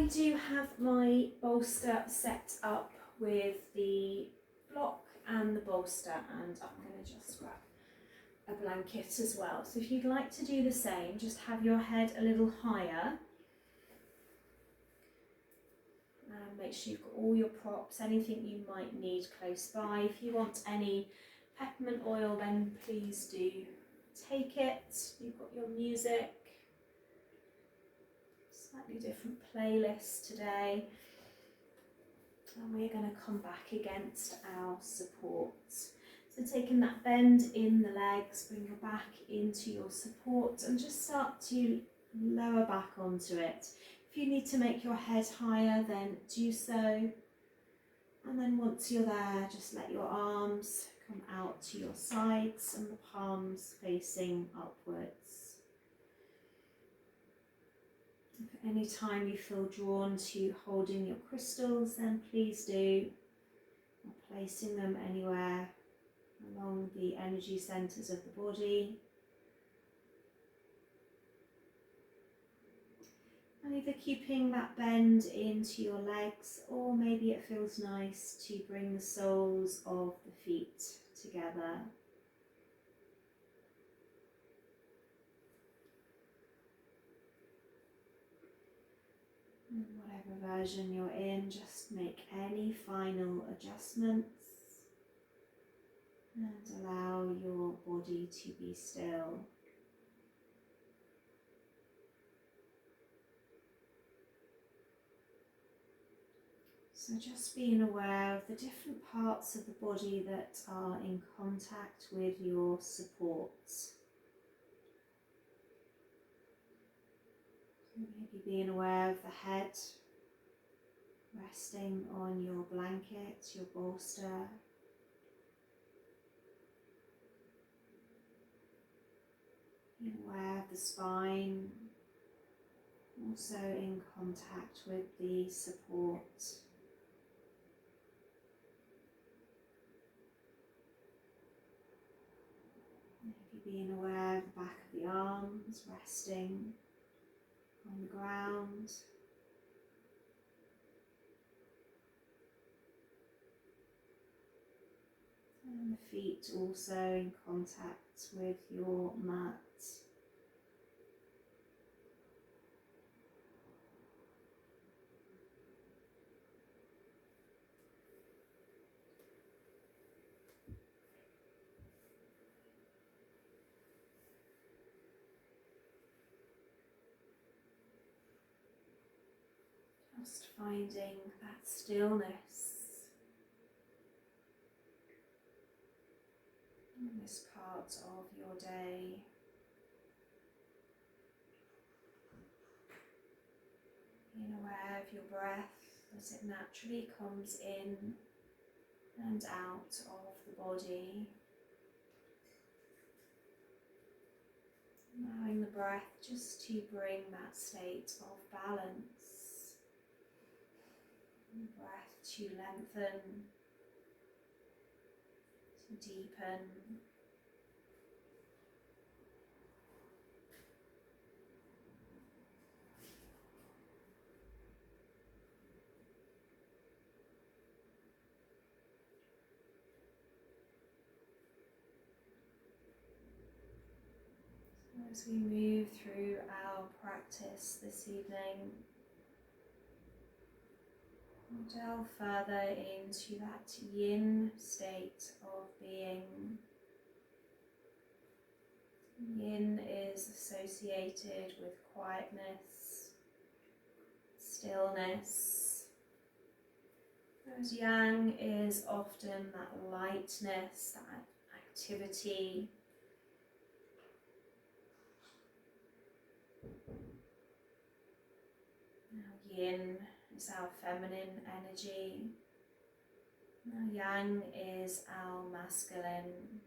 I do have my bolster set up with the block and the bolster, and I'm going to just grab a blanket as well. So if you'd like to do the same, just have your head a little higher. And make sure you've got all your props, anything you might need close by. If you want any peppermint oil, then please do take it. You've got your music. Slightly different playlist today. And we're going to come back against our supports. So taking that bend in the legs, bring your back into your support and just start to lower back onto it. If you need to make your head higher, then do so. And then once you're there, just let your arms come out to your sides and the palms facing upwards. If any time you feel drawn to holding your crystals, then please do. Or placing them anywhere along the energy centers of the body. And either keeping that bend into your legs, or maybe it feels nice to bring the soles of the feet together. And whatever version you're in, just make any final adjustments and allow your body to be still. So just being aware of the different parts of the body that are in contact with your supports. Maybe being aware of the head resting on your blanket, your bolster. Being aware of the spine, also in contact with the support. Maybe being aware of the back of the arms resting on the ground. And the feet also in contact with your mat. Just finding that stillness in this part of your day. Being aware of your breath as it naturally comes in and out of the body. Allowing the breath just to bring that state of balance. The breath to lengthen, to deepen. As we move through our practice this evening, we'll delve further into that yin state of being. Yin is associated with quietness, stillness, whereas yang is often that lightness, that activity. Now yin is our feminine energy. Now yang is our masculine.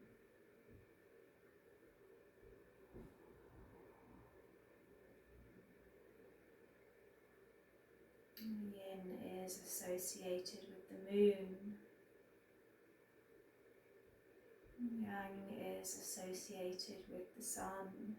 Yin is associated with the moon. Yang is associated with the sun.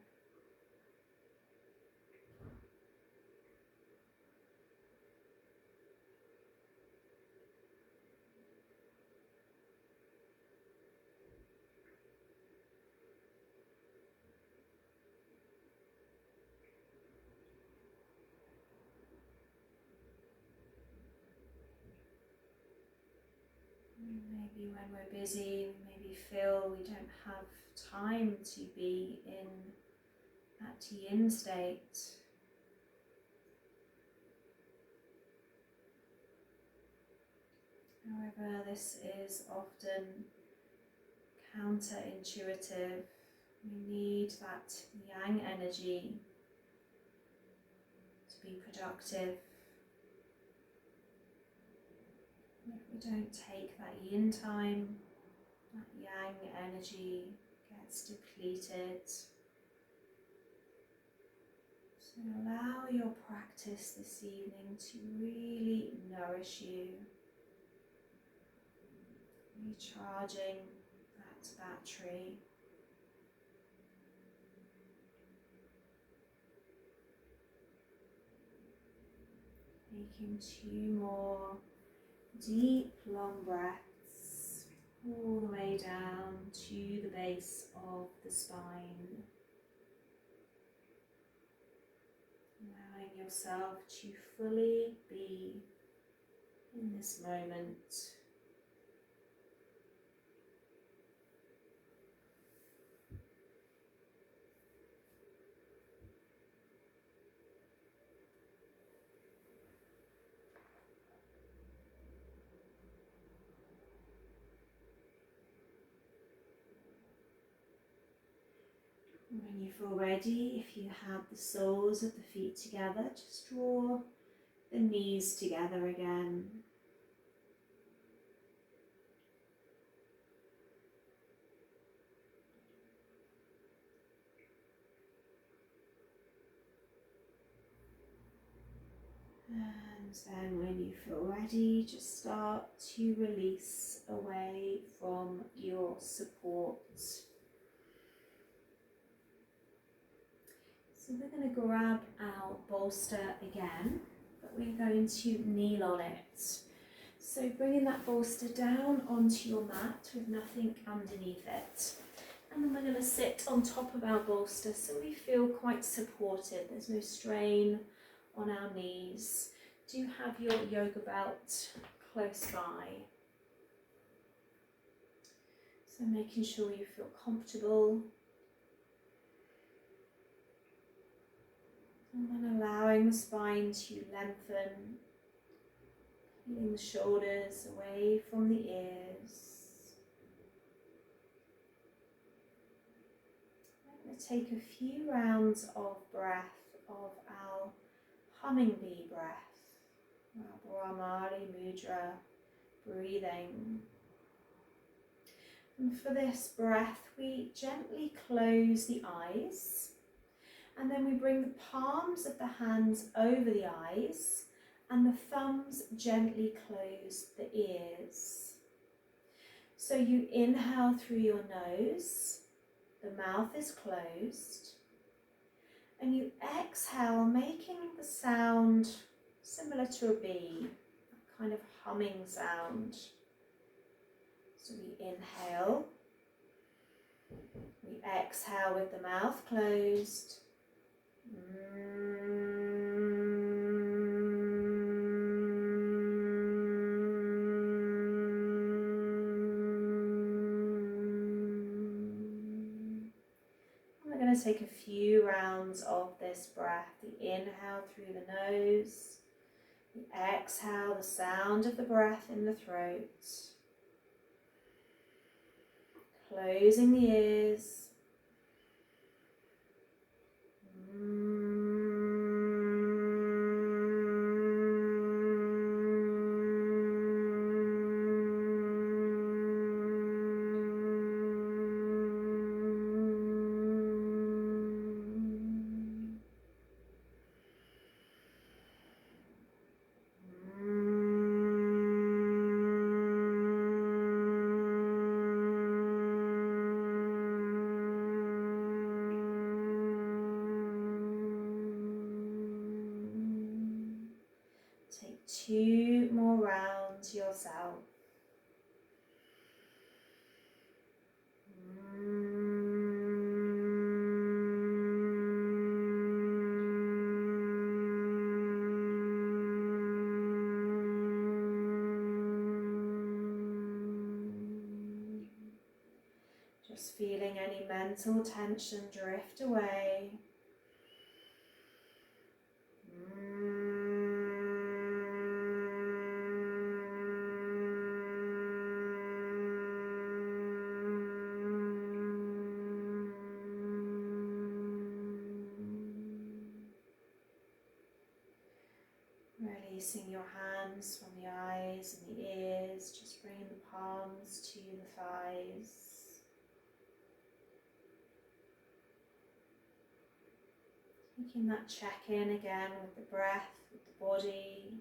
maybe when we're busy, we maybe feel we don't have time to be in that yin state. However, this is often counterintuitive. We need that yang energy to be productive. If we don't take that yin time, that yang energy gets depleted. So allow your practice this evening to really nourish you, recharging that battery. Taking 2 more deep, long breaths all the way down to the base of the spine. Allowing yourself to fully be in this moment. When you feel ready, if you have the soles of the feet together, just draw the knees together again. And then when you feel ready, just start to release away from your support. So we're going to grab our bolster again, but we're going to kneel on it. So bringing that bolster down onto your mat with nothing underneath it. And then we're going to sit on top of our bolster so we feel quite supported. There's no strain on our knees. Do have your yoga belt close by. So making sure you feel comfortable. And then allowing the spine to lengthen, peeling the shoulders away from the ears. We're going to take a few rounds of breath of our humming bee breath, our Brahmari Mudra breathing. And for this breath, we gently close the eyes. And then we bring the palms of the hands over the eyes and the thumbs gently close the ears. So you inhale through your nose, the mouth is closed, and you exhale, making the sound similar to a bee, a kind of humming sound. So we inhale, we exhale with the mouth closed. We're going to take a few rounds of this breath. The inhale through the nose, the exhale, the sound of the breath in the throat, closing the ears. Take 2 more rounds yourself. feeling any mental tension drift away. Releasing your hands from the eyes and the ears, just bringing the palms to the thighs. Taking that check-in again with the breath, with the body.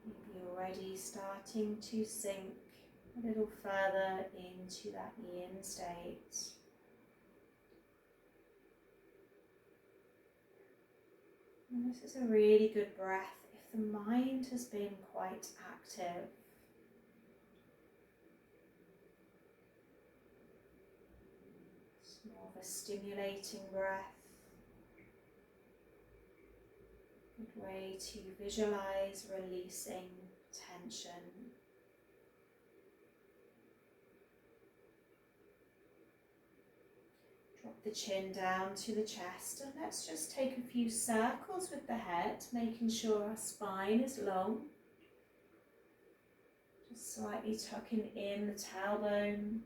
Maybe already starting to sink a little further into that yin state. And this is a really good breath if the mind has been quite active. It's more of a stimulating breath. Good way to visualize releasing tension. Drop the chin down to the chest, and let's just take a few circles with the head, making sure our spine is long. Just slightly tucking in the tailbone.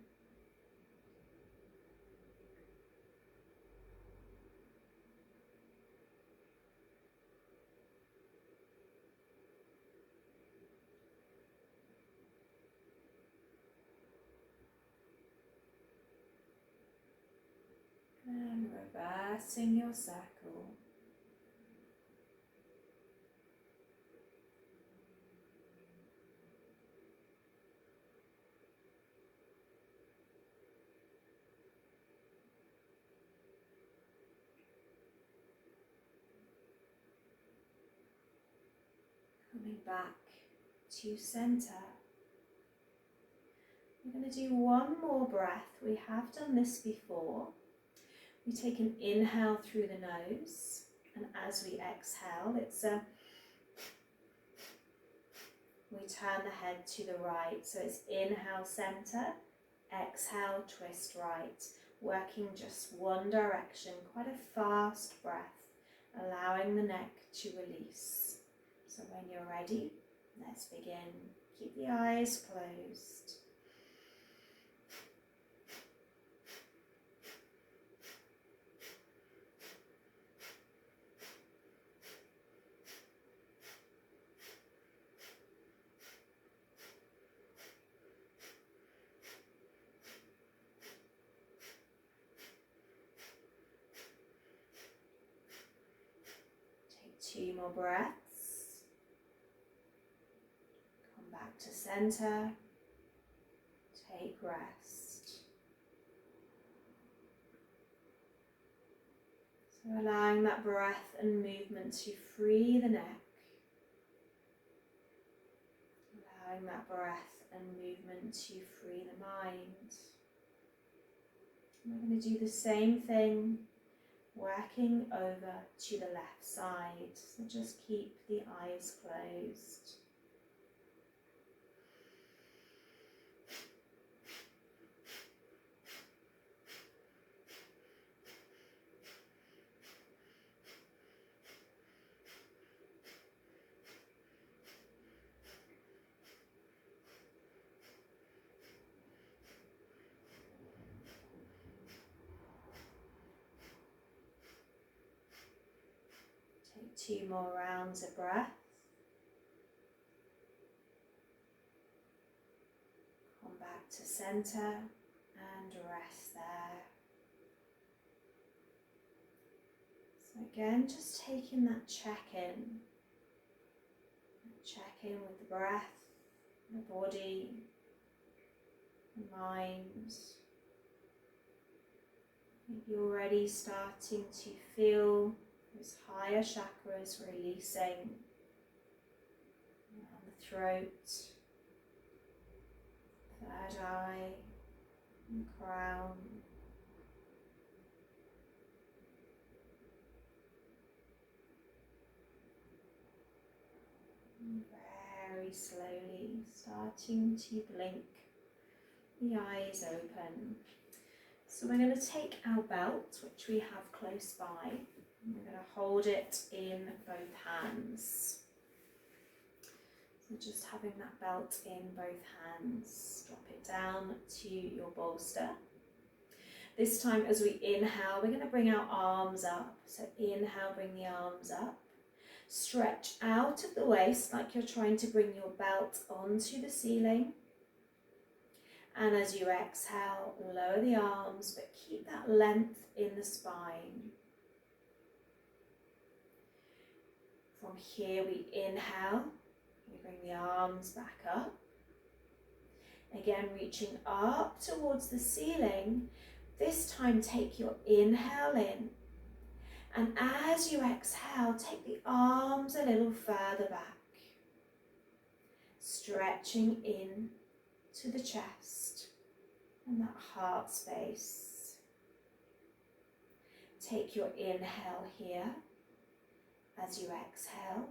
And reversing your circle. Coming back to center. We're going to do one more breath. We have done this before. We take an inhale through the nose, and as we exhale, we turn the head to the right. So it's inhale center, exhale twist right, working just one direction, quite a fast breath, allowing the neck to release. So when you're ready, let's begin. Keep the eyes closed. Take 2 more breaths. Come back to center. Take rest. So allowing that breath and movement to free the neck. Allowing that breath and movement to free the mind. And we're going to do the same thing, working over to the left side. So just keep the eyes closed. Take 2 more rounds of breath. Come back to center and rest there. So again, just taking that check-in. Check in with the breath, the body, the mind. Maybe already starting to feel those higher chakras releasing around the throat, third eye, and crown. And very slowly starting to blink the eyes open. So we're going to take our belt, which we have close by, and we're going to hold it in both hands. So just having that belt in both hands, drop it down to your bolster. This time as we inhale, we're going to bring our arms up. So inhale, bring the arms up. Stretch out of the waist like you're trying to bring your belt onto the ceiling. And as you exhale, lower the arms, but keep that length in the spine. From here we inhale, we bring the arms back up. Again, reaching up towards the ceiling. This time take your inhale in. And as you exhale, take the arms a little further back. Stretching in to the chest and that heart space. Take your inhale here. As you exhale,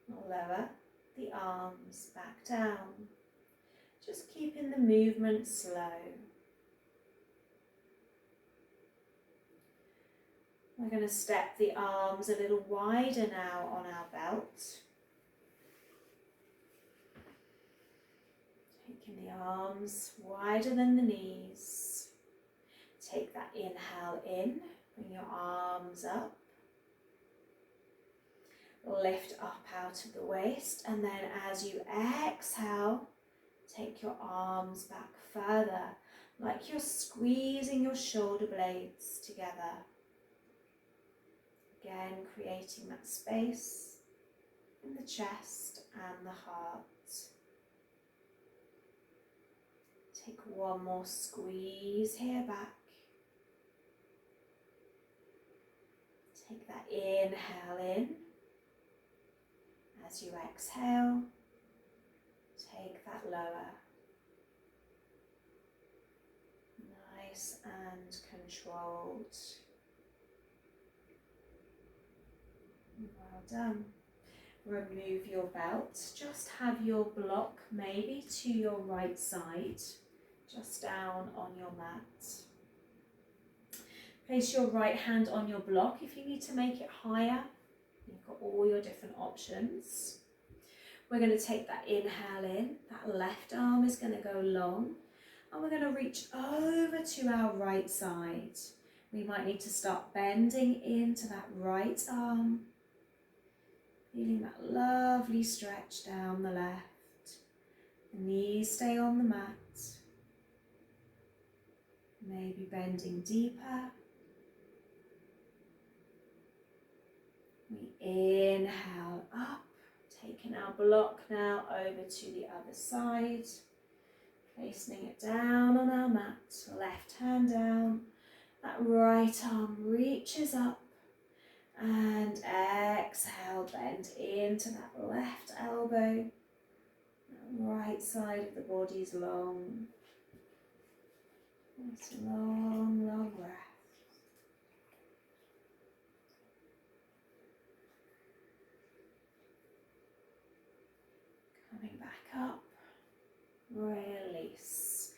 lower the arms back down. Just keeping the movement slow. We're going to step the arms a little wider now on our belt. Taking the arms wider than the knees. Take that inhale in, bring your arms up. Lift up out of the waist, and then as you exhale, take your arms back further, like you're squeezing your shoulder blades together. Again, creating that space in the chest and the heart. Take one more squeeze here back. Take that inhale in. As you exhale, take that lower. Nice and controlled. Well done. Remove your belt. Just have your block maybe to your right side, just down on your mat. Place your right hand on your block if you need to make it higher. You've got all your different options. We're going to take that inhale in. That left arm is going to go long. And we're going to reach over to our right side. We might need to start bending into that right arm. Feeling that lovely stretch down the left. The knees stay on the mat. Maybe bending deeper. We inhale up, taking our block now over to the other side, placing it down on our mat, left hand down, that right arm reaches up, and exhale, bend into that left elbow, that right side of the body's long, nice long, long breath. Coming back up, release.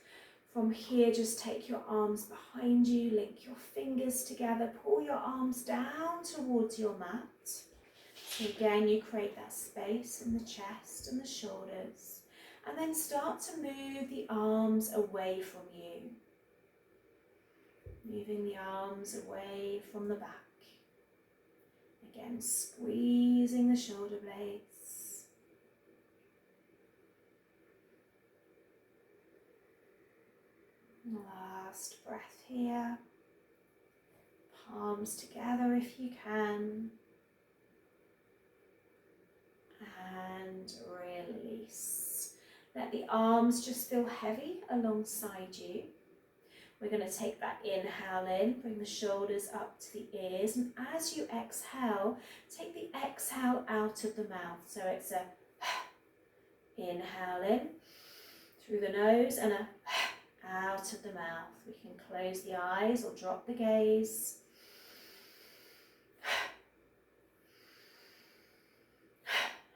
From here, just take your arms behind you, link your fingers together, pull your arms down towards your mat. So again, you create that space in the chest and the shoulders, and then start to move the arms away from you. Moving the arms away from the back. Again, squeezing the shoulder blades. Last breath here. Palms together if you can. And release. Let the arms just feel heavy alongside you. We're going to take that inhale in, bring the shoulders up to the ears, and as you exhale, take the exhale out of the mouth. So it's a inhale in through the nose and a out of the mouth. We can close the eyes or drop the gaze.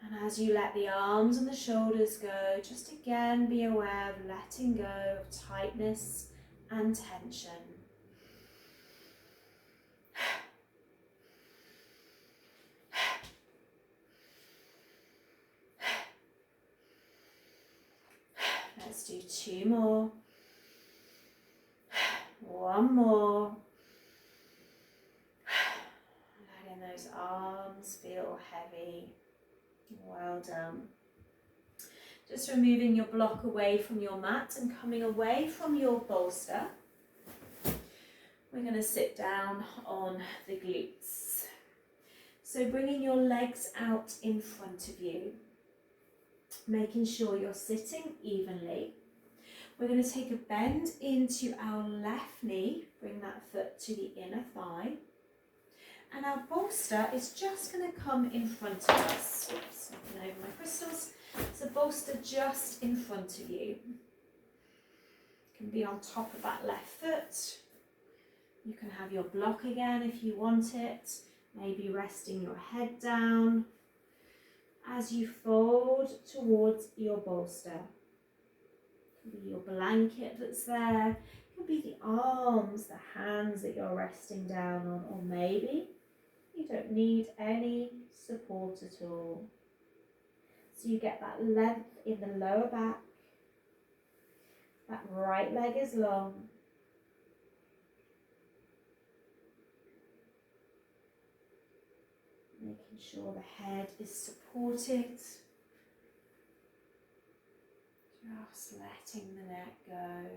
And as you let the arms and the shoulders go, just again be aware of letting go of tightness and tension. Let's do 2 more. 1 more. Letting those arms feel heavy. Well done. Just removing your block away from your mat and coming away from your bolster. We're going to sit down on the glutes. So bringing your legs out in front of you, making sure you're sitting evenly. We're going to take a bend into our left knee, bring that foot to the inner thigh. And our bolster is just going to come in front of us. Oops, knocking over my crystals. So bolster just in front of you. It can be on top of that left foot. You can have your block again if you want it. Maybe resting your head down as you fold towards your bolster. It can be your blanket that's there. It can be the arms, the hands that you're resting down on, or maybe you don't need any support at all. So you get that length in the lower back. That right leg is long. Making sure the head is supported. Just letting the neck go.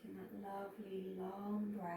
Taking that lovely long breath.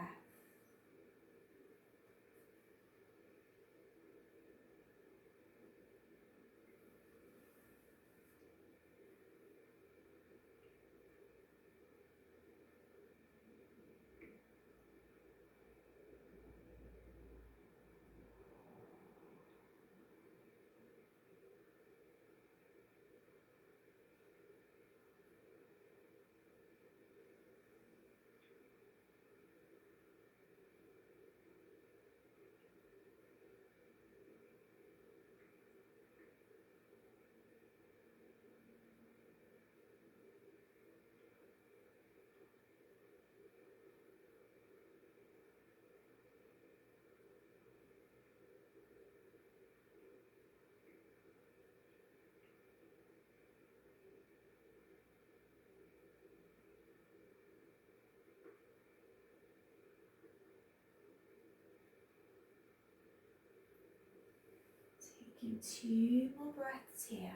Taking 2 more breaths here.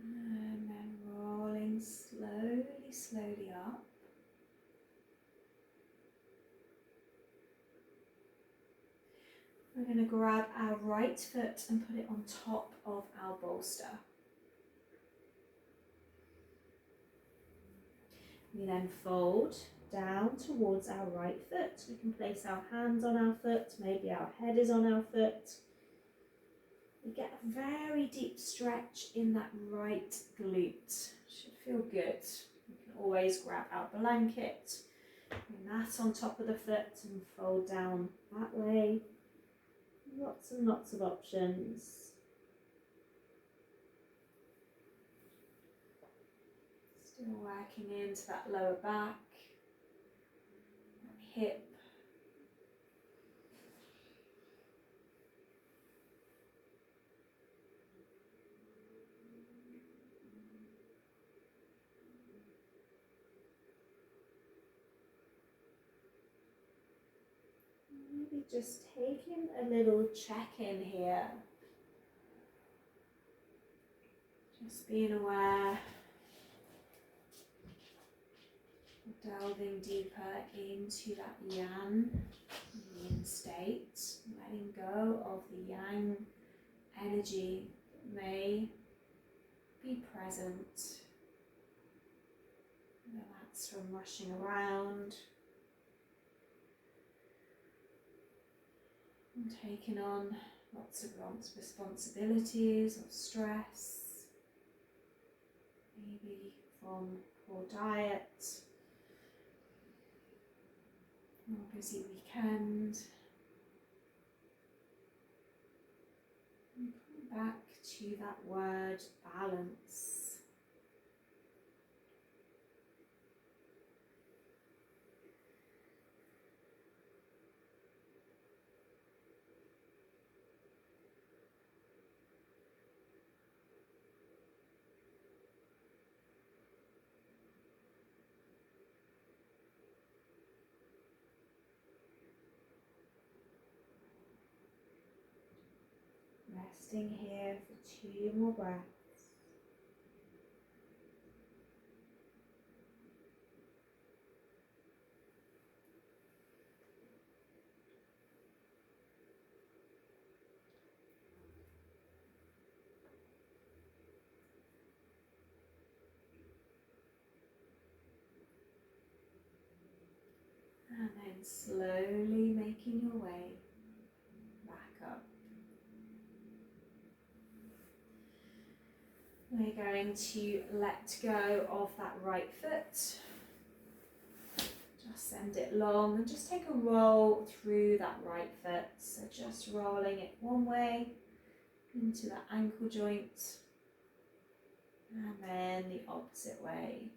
And then rolling slowly up. We're going to grab our right foot and put it on top of our bolster. We then fold down towards our right foot. We can place our hands on our foot, maybe our head is on our foot. We get a very deep stretch in that right glute. Should feel good. We can always grab our blanket, bring that on top of the foot and fold down that way. Lots and lots of options. Still working into that lower back, that hip. Maybe just taking a little check-in here. Just being aware Delving deeper into that yin state, letting go of the yang energy that may be present. Whether that's from rushing around and taking on lots of responsibilities or stress, maybe from poor diet or a busy weekend. And come back to that word balance. Resting here for 2 more breaths. And then slowly making your way back up. We're going to let go of that right foot. Just send it long and just take a roll through that right foot. So just rolling it one way into that ankle joint and then the opposite way.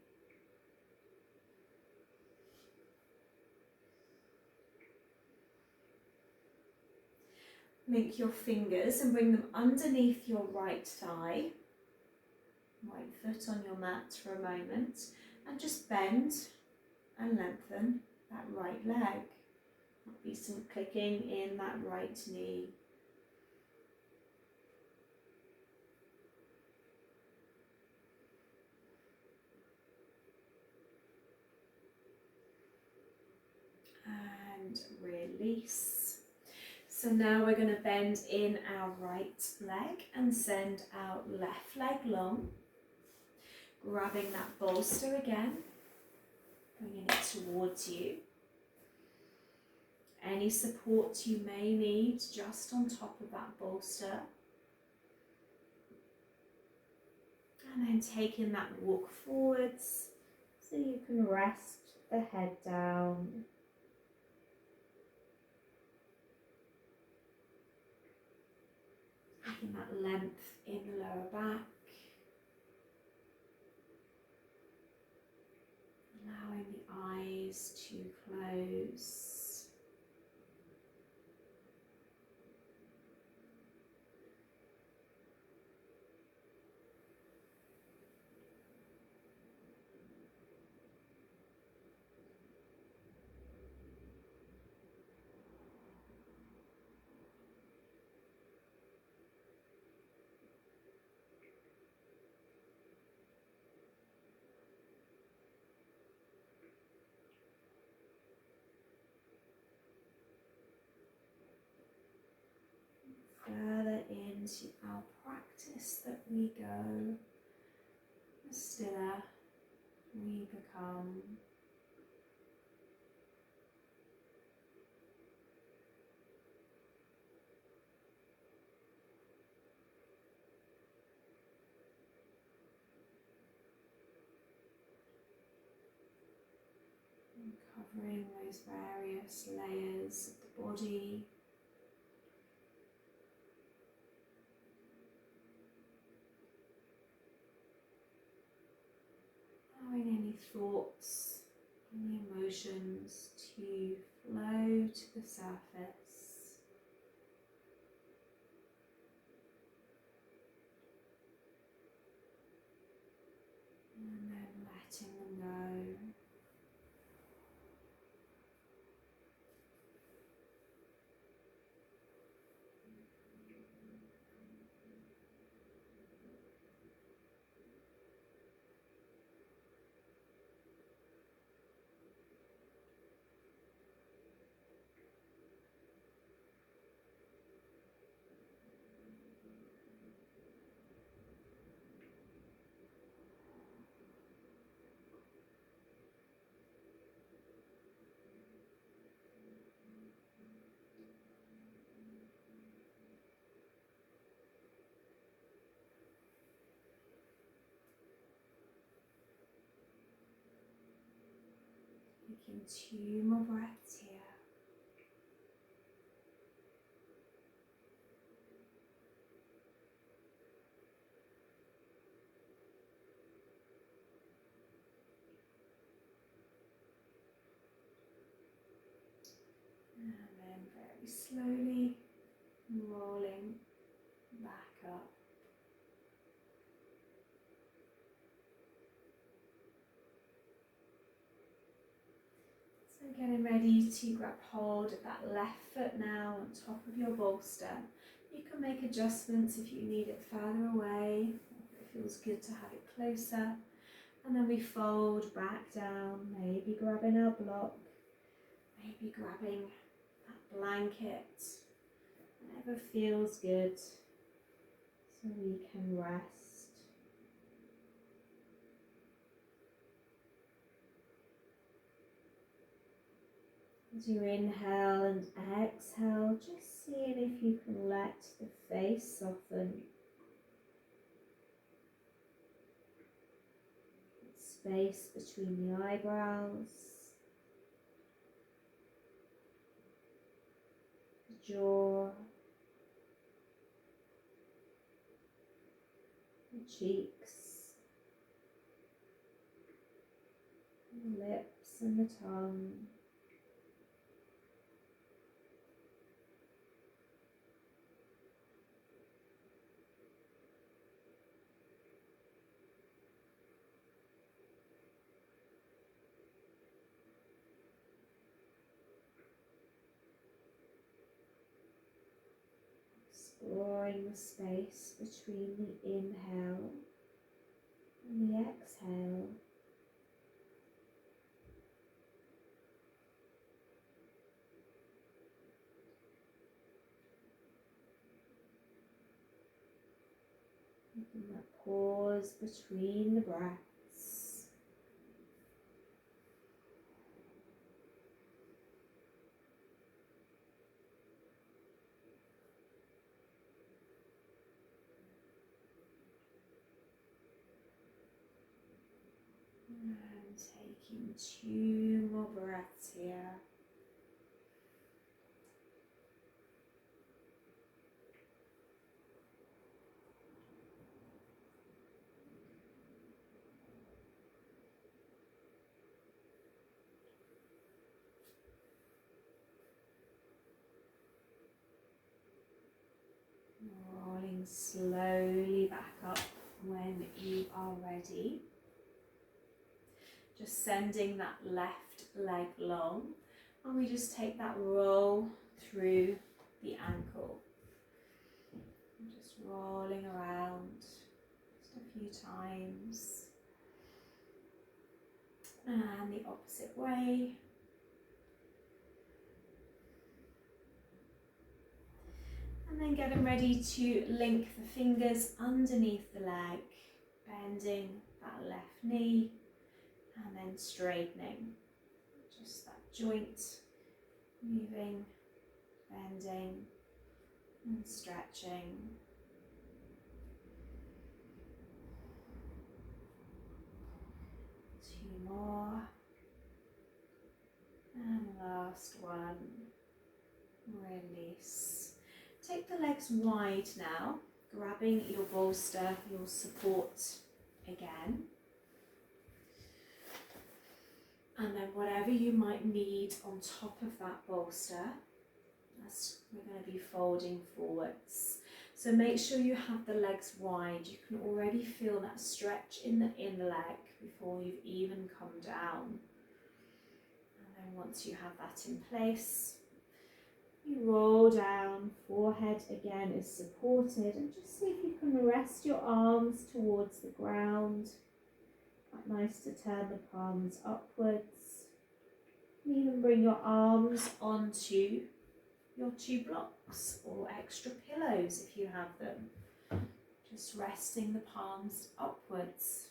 Link your fingers and bring them underneath your right thigh. Right foot on your mat for a moment and just bend and lengthen that right leg. There'll be some clicking in that right knee. And release. So now we're going to bend in our right leg and send our left leg long. Grabbing that bolster again, bringing it towards you. Any support you may need just on top of that bolster. And then taking that walk forwards so you can rest the head down. Having that length in the lower back. Allowing the eyes to close. Further into our practice that we go, the stiller we become. Covering those various layers of the body. Allowing any thoughts, any emotions to flow to the surface. And then letting them go. Taking 2 more breaths here. And then very slowly rolling back up. So getting ready to grab hold of that left foot now on top of your bolster. You can make adjustments if you need it further away, if it feels good to have it closer. And then we fold back down, maybe grabbing our block, maybe grabbing that blanket, whatever feels good, so we can rest. As you inhale and exhale, just seeing if you can let the face soften. Space between the eyebrows, the jaw, the cheeks, the lips and the tongue. Exploring the space between the inhale and the exhale. Making that pause between the breaths. And taking 2 more breaths here. Rolling slowly back up when you are ready. Just sending that left leg long, and we just take that roll through the ankle. Just rolling around just a few times. And the opposite way. And then getting ready to link the fingers underneath the leg, bending that left knee, and then straightening. Just that joint moving, bending, and stretching. Two more. And last one. Release. Take the legs wide now, grabbing your bolster, your support again. And then whatever you might need on top of that bolster, as we're going to be folding forwards. So make sure you have the legs wide. You can already feel that stretch in the inner leg before you've even come down. And then once you have that in place, you roll down, forehead again is supported, and just see if you can rest your arms towards the ground. Quite nice to turn the palms upwards. And even bring your arms onto your 2 blocks or extra pillows if you have them. Just resting the palms upwards.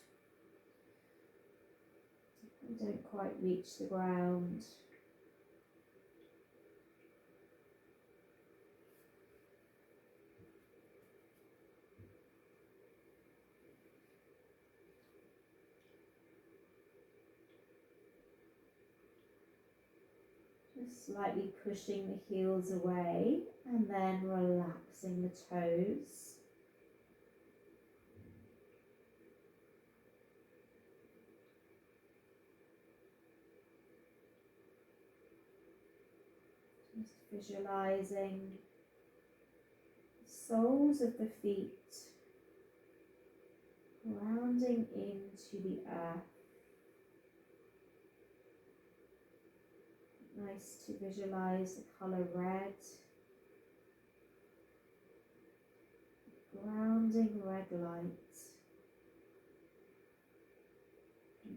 If you don't quite reach the ground. Just slightly pushing the heels away and then relaxing the toes. Just visualizing the soles of the feet grounding into the earth. Nice to visualize the colour red, grounding red light,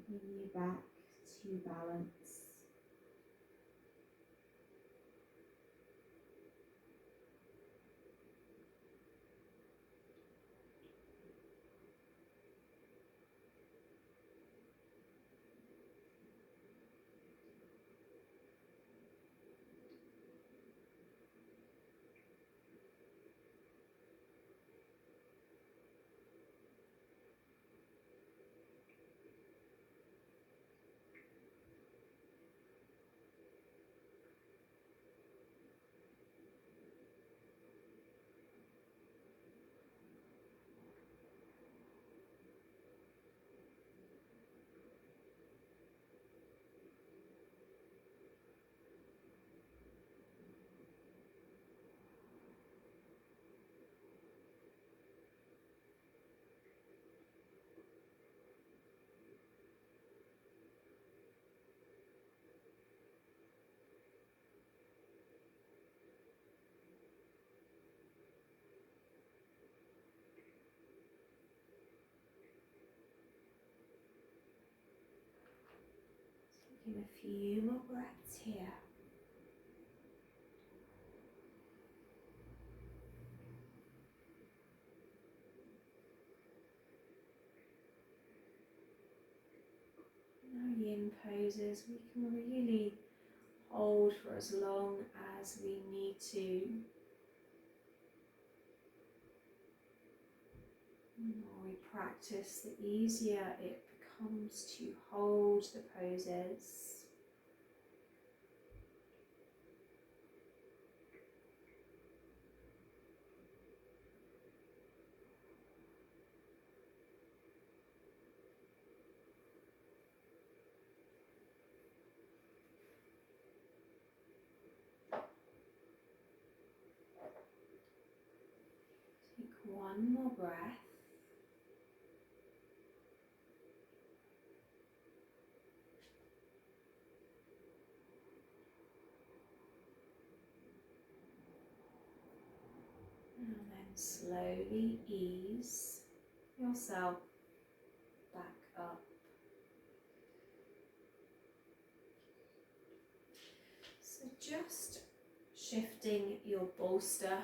bringing you back to balance. Taking a few more breaths here. In our yin poses, we can really hold for as long as we need to. The more we practice, the easier it becomes to hold the poses. Take one more breath. And then slowly ease yourself back up. So just shifting your bolster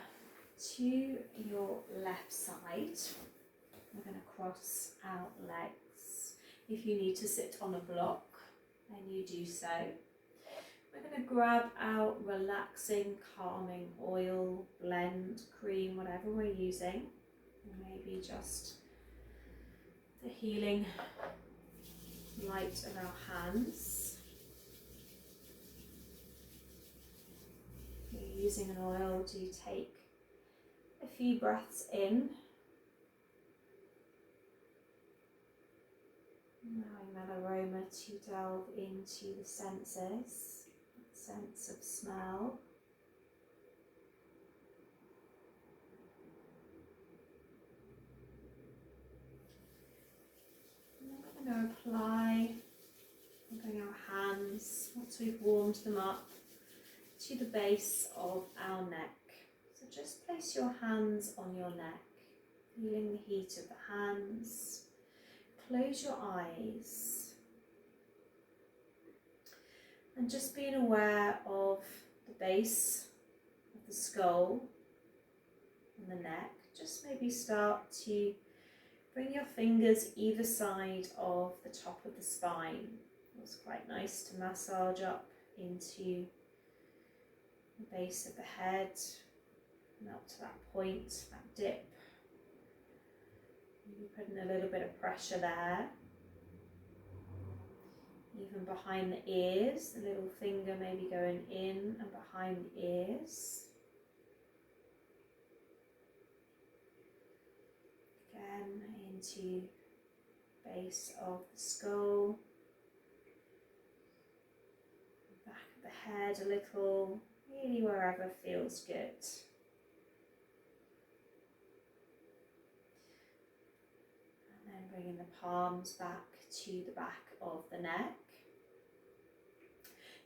to your left side. We're going to cross out legs. If you need to sit on a block, then you do so. We're going to grab our relaxing, calming oil, blend, cream, whatever we're using. Maybe just the healing light of our hands. If you're using an oil, do take a few breaths in. Allowing that aroma to delve into the senses, that sense of smell. And then we're going to apply, bring our hands, once we've warmed them up, to the base of our neck. So just place your hands on your neck, feeling the heat of the hands. Close your eyes and just being aware of the base of the skull and the neck. Just maybe start to bring your fingers either side of the top of the spine. It's quite nice to massage up into the base of the head and up to that point, that dip. You're putting a little bit of pressure there. even behind the ears, the little finger maybe going in and behind the ears. Again, into base of the skull, back of the head a little, really wherever feels good. And then bringing the palms back to the back of the neck.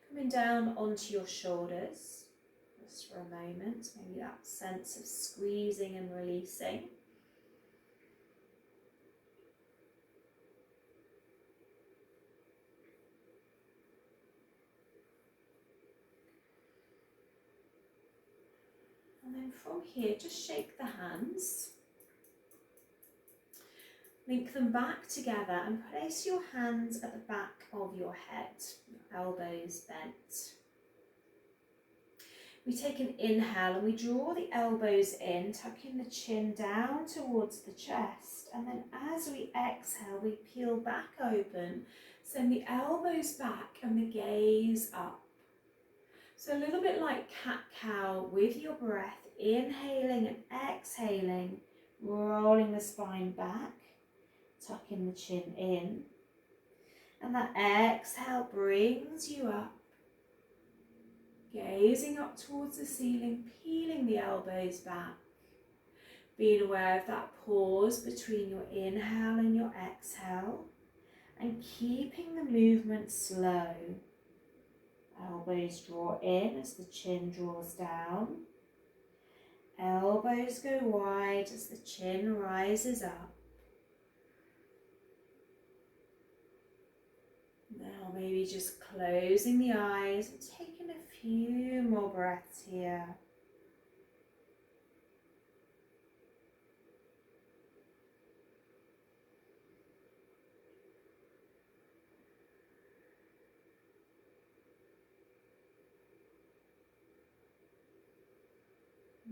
Coming down onto your shoulders, just for a moment, maybe that sense of squeezing and releasing. And then from here, just shake the hands. Link them back together and place your hands at the back of your head, your elbows bent. We take an inhale and we draw the elbows in, tucking the chin down towards the chest. And then as we exhale, we peel back open, send the elbows back and the gaze up. So a little bit like cat-cow with your breath, inhaling and exhaling, rolling the spine back, tucking the chin in. And that exhale brings you up, gazing up towards the ceiling, peeling the elbows back. Being aware of that pause between your inhale and your exhale, and keeping the movement slow. Elbows draw in as the chin draws down. Elbows go wide as the chin rises up. Now maybe just closing the eyes and taking a few more breaths here.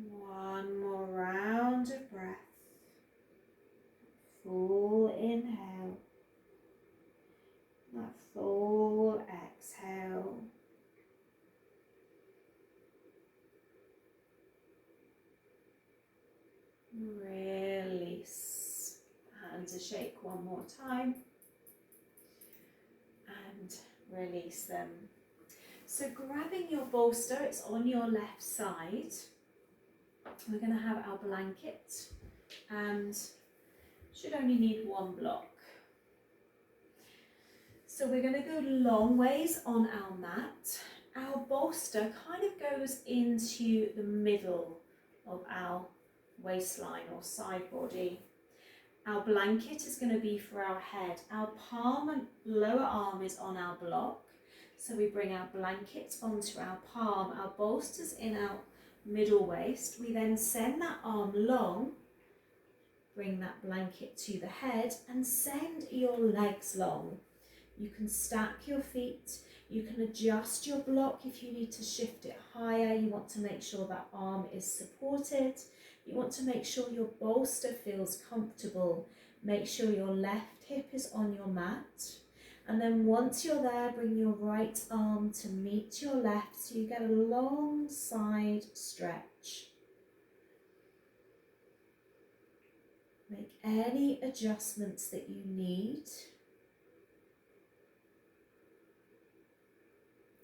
One more round of breath. Full inhale. That full exhale. Release. Hands a shake one more time. And release them. So grabbing your bolster, it's on your left side. We're going to have our blanket and should only need one block. So we're going to go long ways on our mat. Our bolster kind of goes into the middle of our waistline or side body. Our blanket is going to be for our head. Our palm and lower arm is on our block. So we bring our blanket onto our palm. Our bolster's in our middle waist. We then send that arm long, bring that blanket to the head and send your legs long. You can stack your feet, you can adjust your block if you need to shift it higher. You want to make sure that arm is supported. You want to make sure your bolster feels comfortable. Make sure your left hip is on your mat. And then once you're there, bring your right arm to meet your left so you get a long side stretch. Make any adjustments that you need.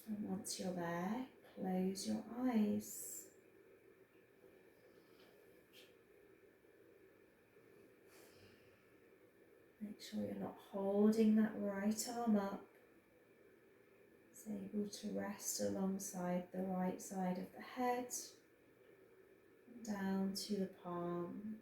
And once you're there, close your eyes. Make sure you're not holding that right arm up. It's able to rest alongside the right side of the head, down to the palm.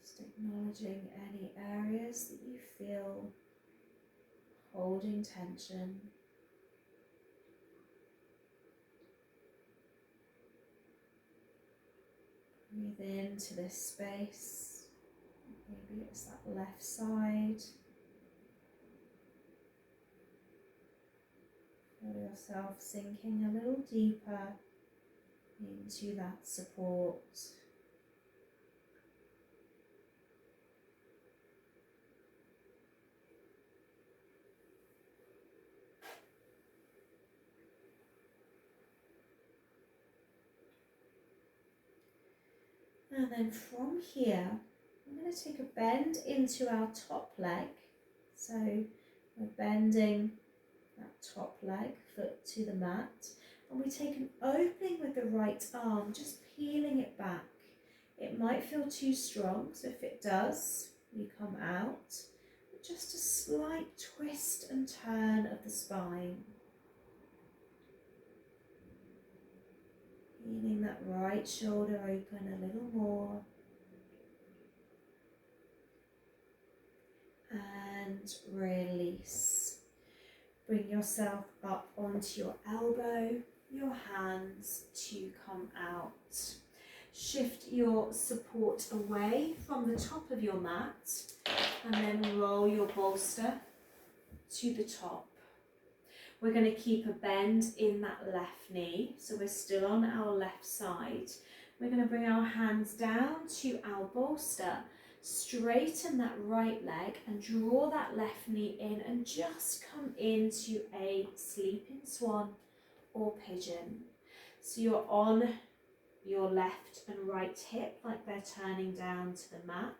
Just acknowledging any areas that you feel holding tension. Breathe into this space. Maybe it's that left side. Feel yourself sinking a little deeper into that support. And then from here, I'm going to take a bend into our top leg. So we're bending that top leg, foot to the mat. And we take an opening with the right arm, just peeling it back. It might feel too strong, so if it does, you come out. But just a slight twist and turn of the spine. Feeling that right shoulder open a little more. And release. Bring yourself up onto your elbow, your hands to come out. Shift your support away from the top of your mat and then roll your bolster to the top. We're going to keep a bend in that left knee, so we're still on our left side. We're going to bring our hands down to our bolster, straighten that right leg and draw that left knee in and just come into a sleeping swan or pigeon. So you're on your left and right hip like they're turning down to the mat.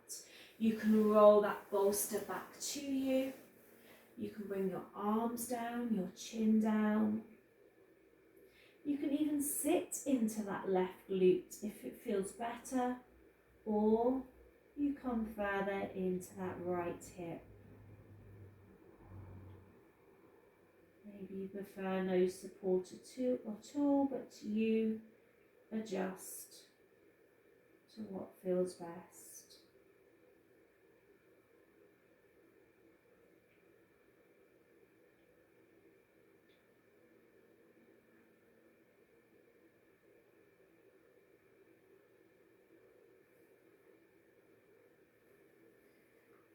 You can roll that bolster back to you. You can bring your arms down, your chin down. You can even sit into that left glute if it feels better, or you come further into that right hip. Maybe you prefer no support at all, but you adjust to what feels best.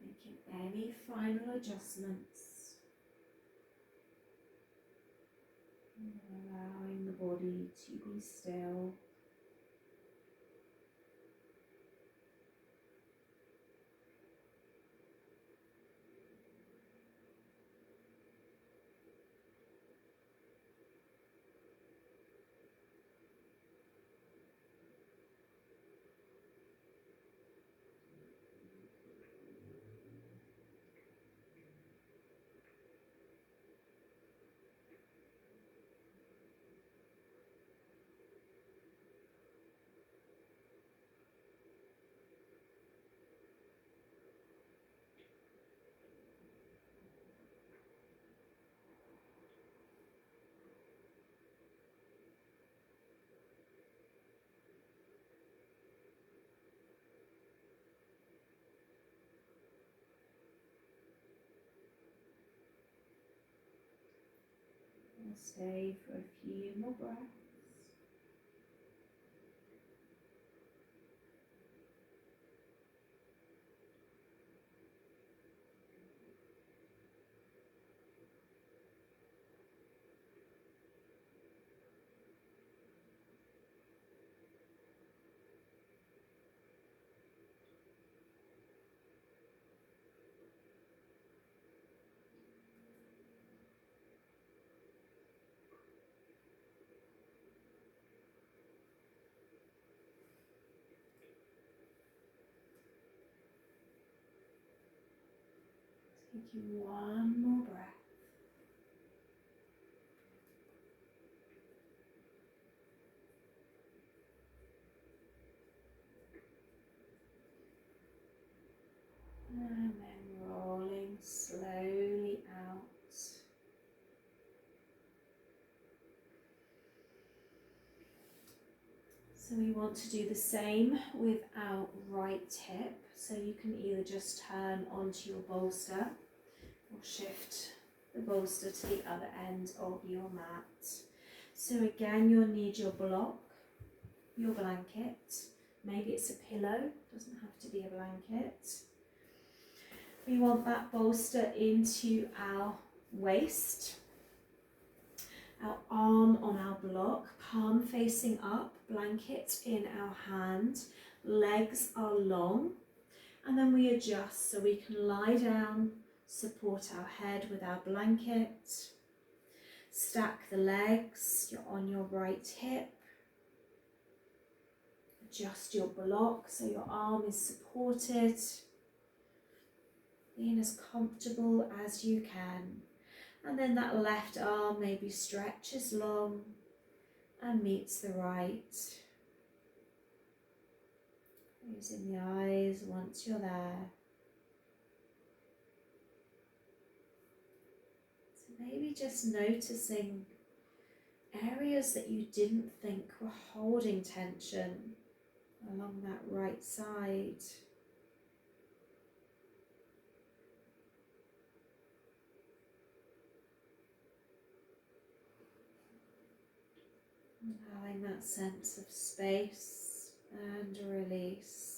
Making any final adjustments. And allowing the body to be still. And stay for a few more breaths. Taking one more breath. And then rolling slowly out. So we want to do the same with our right hip. So you can either just turn onto your bolster or shift the bolster to the other end of your mat. So again, you'll need your block, your blanket. Maybe it's a pillow, doesn't have to be a blanket. We want that bolster into our waist, our arm on our block, palm facing up, blanket in our hand, legs are long, and then we adjust so we can lie down, support our head with our blanket, stack the legs, you're on your right hip, adjust your block so your arm is supported, being as comfortable as you can. And then that left arm maybe stretches long and meets the right. Closing the eyes once you're there. So maybe just noticing areas that you didn't think were holding tension along that right side. Allowing that sense of space and release.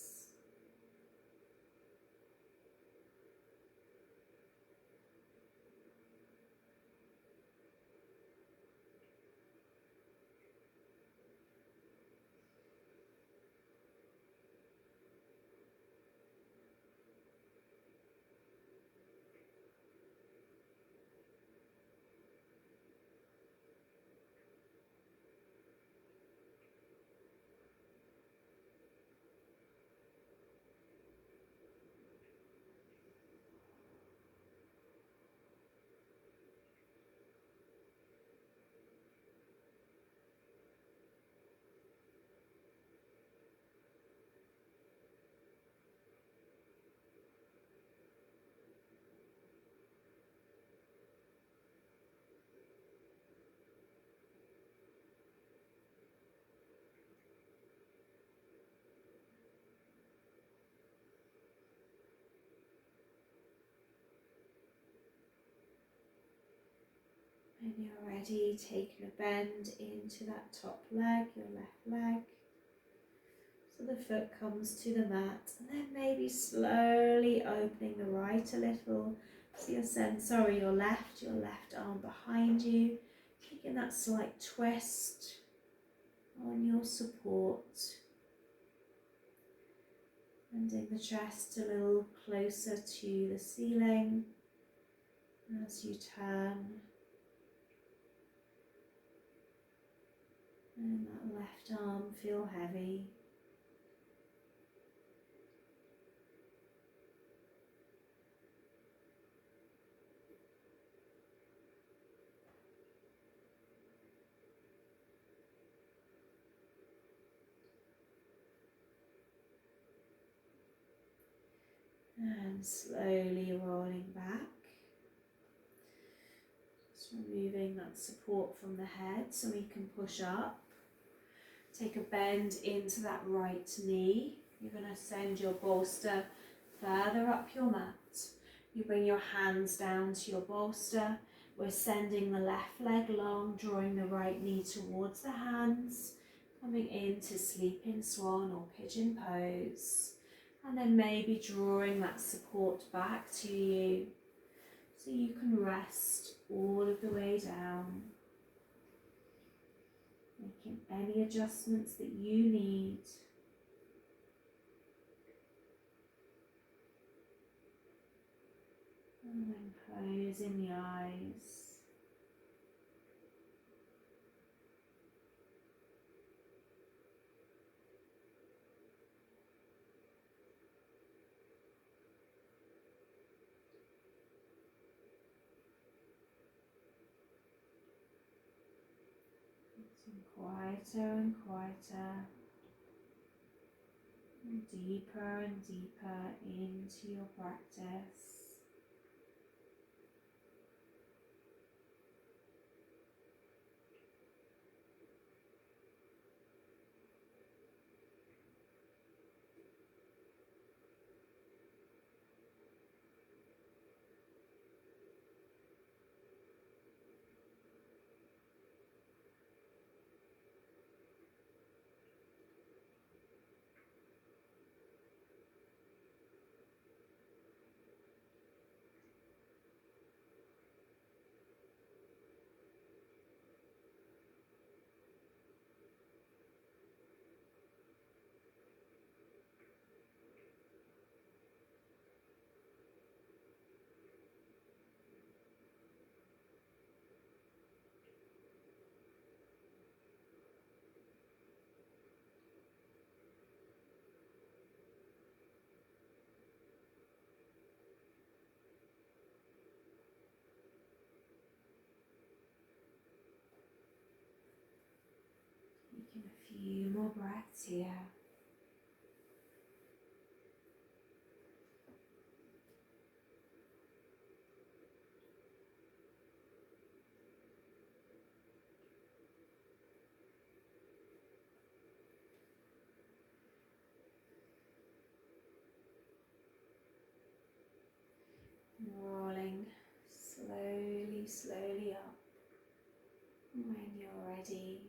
When you're ready, taking a bend into that top leg, your left leg. So the foot comes to the mat, and then maybe slowly opening the right a little. So your left arm behind you, taking that slight twist on your support. Bending the chest a little closer to the ceiling as you turn. And that left arm feel heavy. And slowly rolling back. Just removing that support from the head so we can push up. Take a bend into that right knee. You're going to send your bolster further up your mat. You bring your hands down to your bolster. We're sending the left leg long, drawing the right knee towards the hands, coming into sleeping swan or pigeon pose. And then maybe drawing that support back to you so you can rest all of the way down. Making any adjustments that you need. And then closing the eyes. Getting quieter and quieter. And deeper into your practice. few more breaths here. Rolling slowly, slowly up. When you're ready.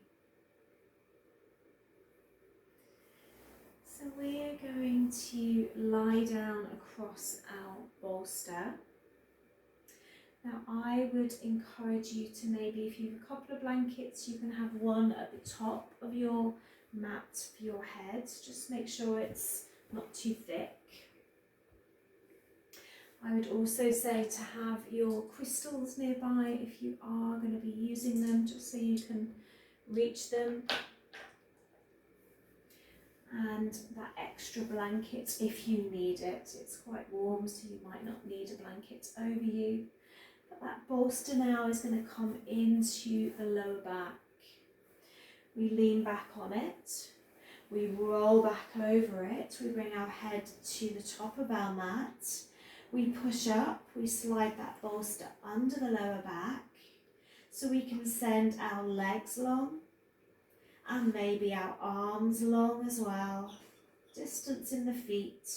So we're going to lie down across our bolster. Now I would encourage you to maybe, if you have a couple of blankets, you can have one at the top of your mat for your head. Just make sure it's not too thick. I would also say to have your crystals nearby if you are going to be using them, just so you can reach them. And that extra blanket if you need it. It's quite warm, so you might not need a blanket over you. But that bolster now is going to come into the lower back. We lean back on it. We roll back over it. We bring our head to the top of our mat. We push up. We slide that bolster under the lower back so we can send our legs long. And maybe our arms long as well, distance in the feet,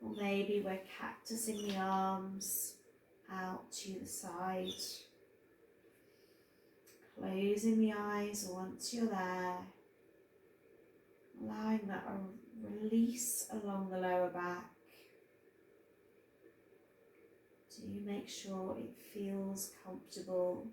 or maybe we're cactusing the arms out to the side. Closing the eyes once you're there, allowing that release along the lower back. Do make sure it feels comfortable.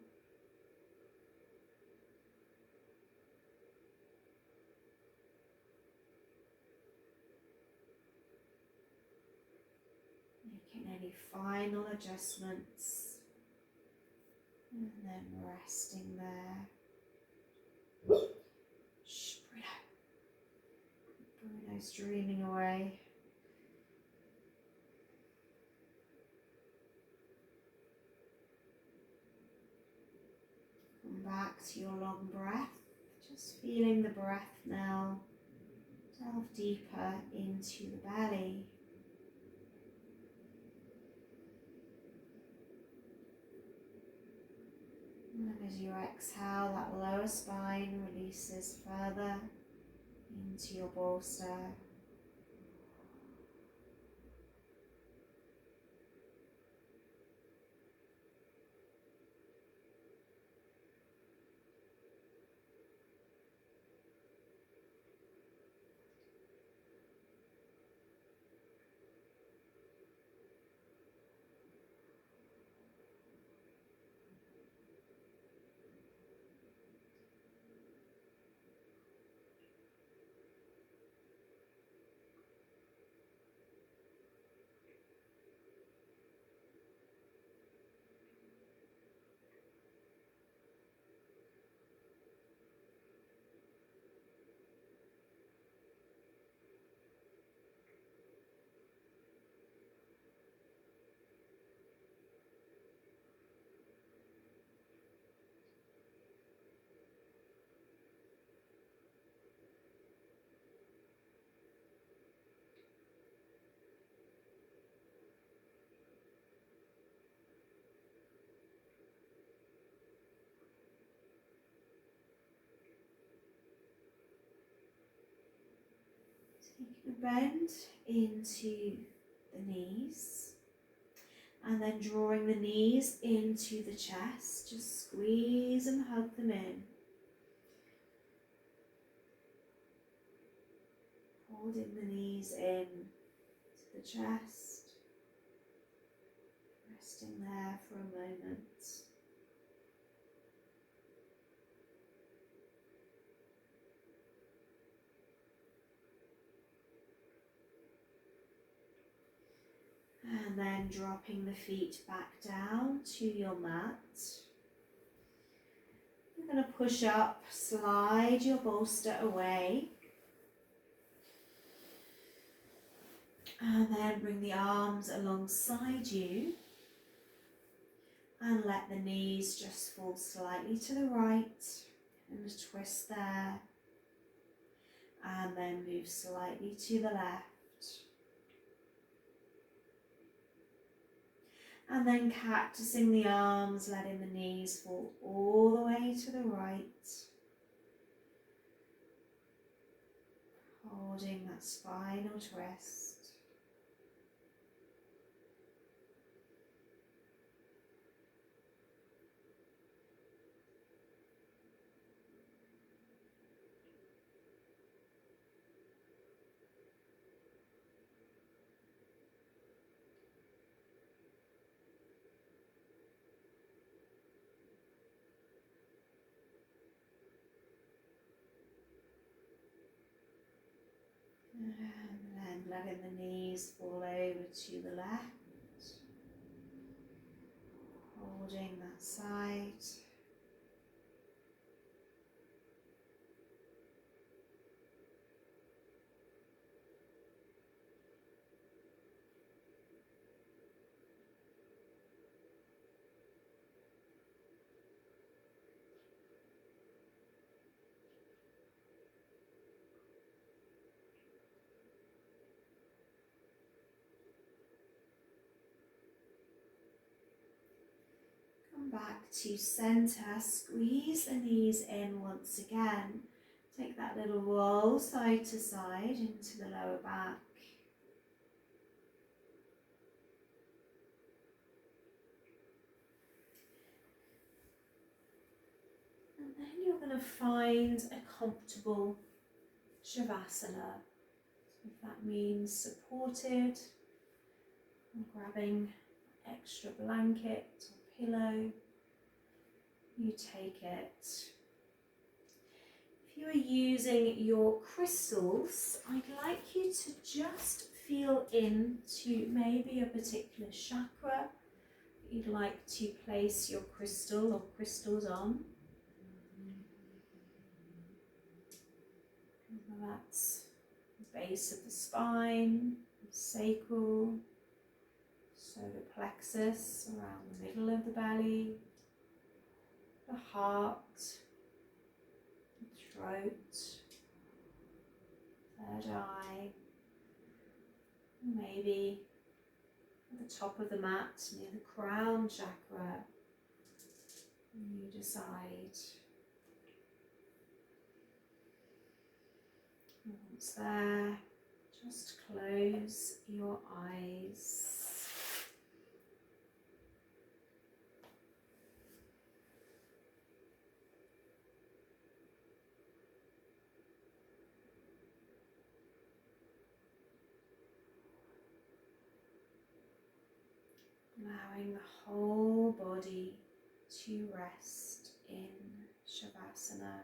Making any final adjustments and then resting there. Shh, Bruno. Bruno's dreaming away. Come back to your long breath. Just feeling the breath now. Delve deeper into the belly. And as you exhale, that lower spine releases further into your bolster. Taking a bend into the knees and then drawing the knees into the chest. Just squeeze and hug them in. Holding the knees in to the chest. Resting there for a moment. And then dropping the feet back down to your mat. You're going to push up, slide your bolster away. And then bring the arms alongside you. And let the knees just fall slightly to the right. And a twist there. and then move slightly to the left. And then cactusing the arms, letting the knees fall all the way to the right. Holding that spinal twist. And then letting the knees fall over to the left. Holding that side. Come back to center, squeeze the knees in once again. Take that little roll side to side into the lower back. And then you're going to find a comfortable Shavasana. If that means supported, and grabbing an extra blanket or pillow, you take it. If you are using your crystals, I'd like you to just feel into maybe a particular chakra that you'd like to place your crystal or crystals on. Whether that's the base of the spine, sacral, solar plexus, around the middle of the belly, the heart, the throat, third eye, maybe at the top of the mat near the crown chakra. And you decide. Once there, just close your eyes. Allowing the whole body to rest in Shavasana.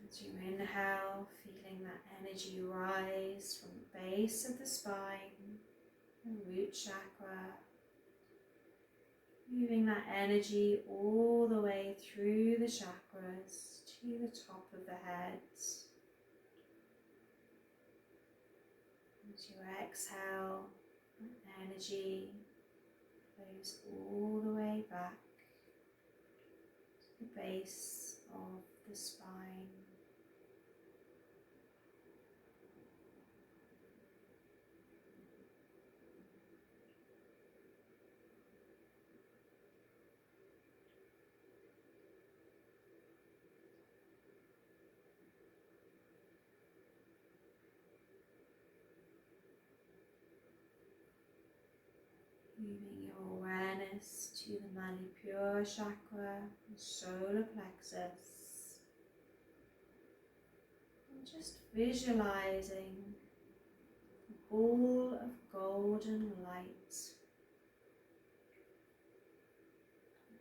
As you inhale, feeling that energy rise from the base of the spine, the root chakra, moving that energy all the way through the chakras to the top of the head. As you exhale, that energy flows all the way back to the base of the spine. Moving your awareness to the Manipura chakra, the solar plexus, and just visualizing a ball of golden light,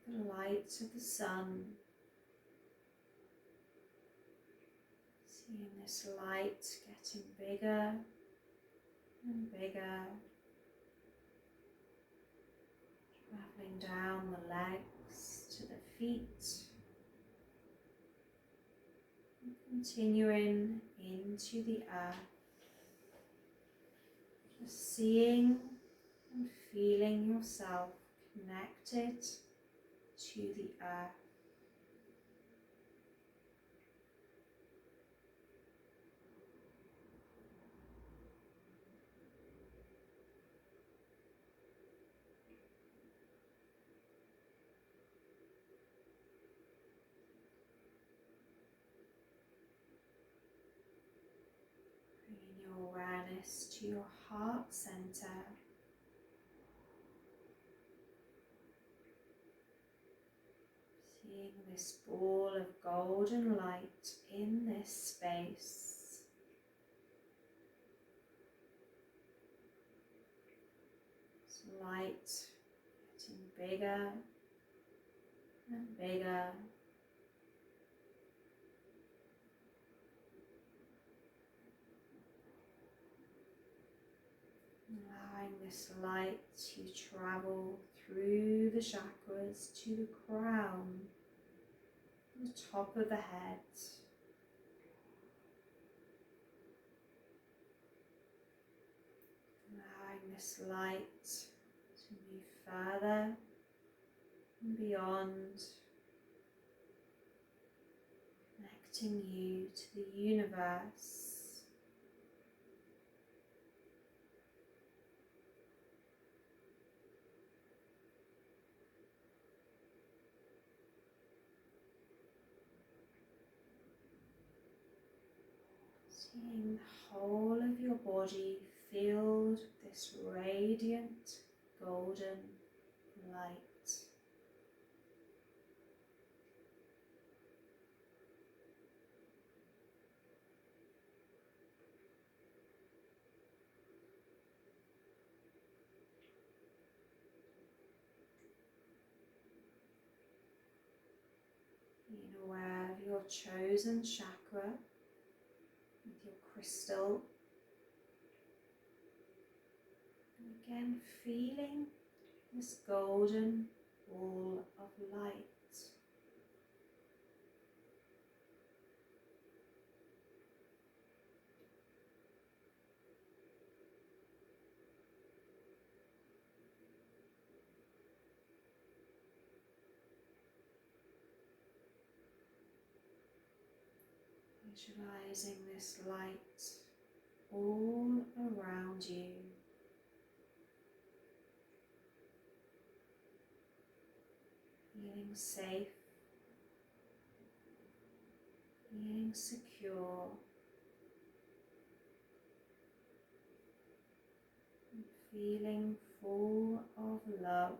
the light of the sun. Seeing this light getting bigger and bigger, traveling down the legs to the feet, continuing into the earth, just seeing and feeling yourself connected to the earth. Bringing your awareness to your heart center. Seeing this ball of golden light in this space. This light getting bigger and bigger. Allowing this light to travel through the chakras to the crown, the top of the head. Allowing this light to move further and beyond, connecting you to the universe. Seeing the whole of your body filled with this radiant golden light. Being aware of your chosen chakra with your crystal. And again, feeling this golden ball of light. Visualizing this light all around you. Feeling safe, feeling secure, and feeling full of love.